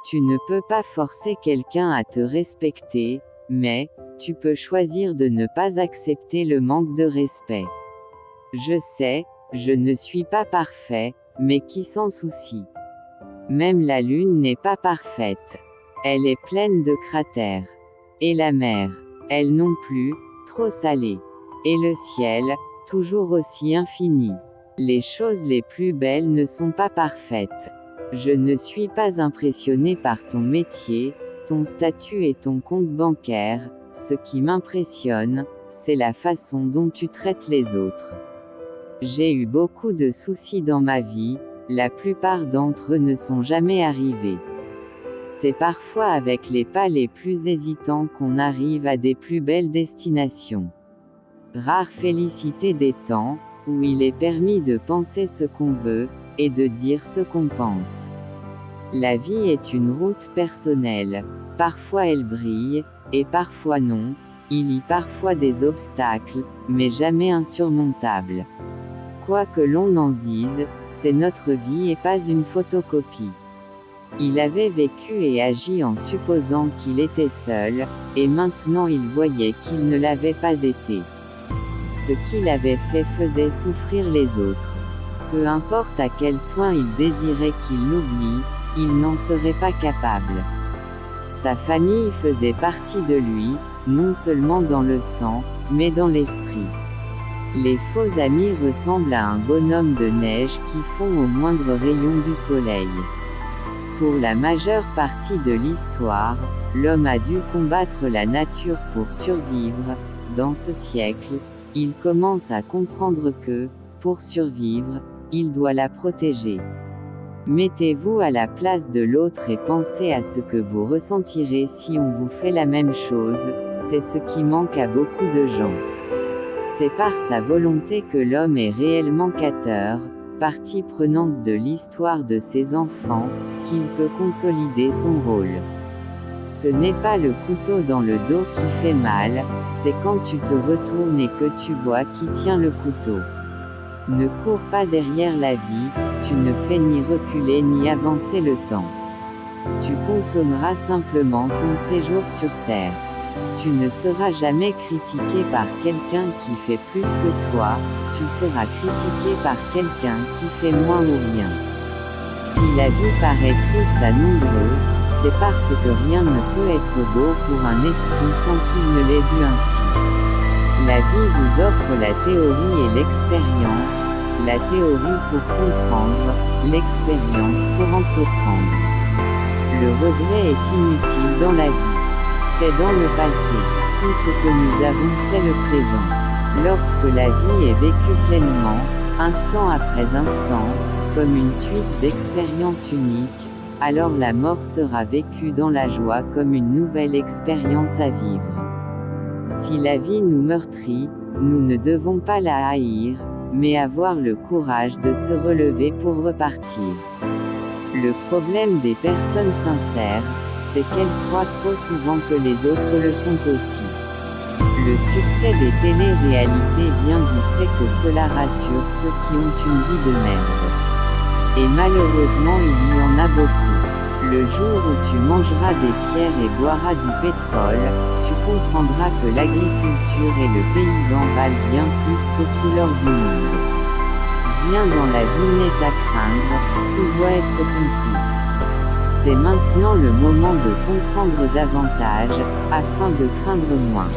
Tu ne peux pas forcer quelqu'un à te respecter, mais, tu peux choisir de ne pas accepter le manque de respect. Je sais, je ne suis pas parfait, mais qui s'en soucie? Même la lune n'est pas parfaite. Elle est pleine de cratères. Et la mer, elle non plus, trop salée. Et le ciel, toujours aussi infini. Les choses les plus belles ne sont pas parfaites. Je ne suis pas impressionné par ton métier, ton statut et ton compte bancaire. Ce qui m'impressionne, c'est la façon dont tu traites les autres. J'ai eu beaucoup de soucis dans ma vie, la plupart d'entre eux ne sont jamais arrivés. C'est parfois avec les pas les plus hésitants qu'on arrive à des plus belles destinations. Rare félicité des temps, où il est permis de penser ce qu'on veut, et de dire ce qu'on pense. La vie est une route personnelle. Parfois elle brille, et parfois non. Il y a parfois des obstacles, mais jamais insurmontables. Quoi que l'on en dise, c'est notre vie et pas une photocopie. Il avait vécu et agi en supposant qu'il était seul, et maintenant il voyait qu'il ne l'avait pas été. Ce qu'il avait fait faisait souffrir les autres. Peu importe à quel point il désirait qu'il l'oublie, il n'en serait pas capable. Sa famille faisait partie de lui, non seulement dans le sang, mais dans l'esprit. Les faux amis ressemblent à un bonhomme de neige qui fond au moindre rayon du soleil. Pour la majeure partie de l'histoire, l'homme a dû combattre la nature pour survivre. Dans ce siècle, il commence à comprendre que, pour survivre, il doit la protéger. Mettez-vous à la place de l'autre et pensez à ce que vous ressentirez si on vous fait la même chose, c'est ce qui manque à beaucoup de gens. C'est par sa volonté que l'homme est réellement capteur, partie prenante de l'histoire de ses enfants, qu'il peut consolider son rôle. Ce n'est pas le couteau dans le dos qui fait mal, c'est quand tu te retournes et que tu vois qui tient le couteau. Ne cours pas derrière la vie, tu ne fais ni reculer ni avancer le temps. Tu consommeras simplement ton séjour sur Terre. Tu ne seras jamais critiqué par quelqu'un qui fait plus que toi, tu seras critiqué par quelqu'un qui fait moins ou rien. Si la vie paraît triste à nombreux, c'est parce que rien ne peut être beau pour un esprit sans qu'il ne l'ait vu ainsi. La vie vous offre la théorie et l'expérience, la théorie pour comprendre, l'expérience pour entreprendre. Le regret est inutile dans la vie. C'est dans le passé. Tout ce que nous avons, c'est le présent. Lorsque la vie est vécue pleinement, instant après instant, comme une suite d'expériences uniques, alors la mort sera vécue dans la joie comme une nouvelle expérience à vivre. Si la vie nous meurtrit, nous ne devons pas la haïr, mais avoir le courage de se relever pour repartir. Le problème des personnes sincères, c'est qu'elles croient trop souvent que les autres le sont aussi. Le succès des télé-réalités vient du fait que cela rassure ceux qui ont une vie de merde. Et malheureusement il y en a beaucoup. Le jour où tu mangeras des pierres et boiras du pétrole, tu comprendras que l'agriculture et le paysan valent bien plus que tout l'or du monde. Rien dans la vie n'est à craindre, tout doit être compris. C'est maintenant le moment de comprendre davantage, afin de craindre moins.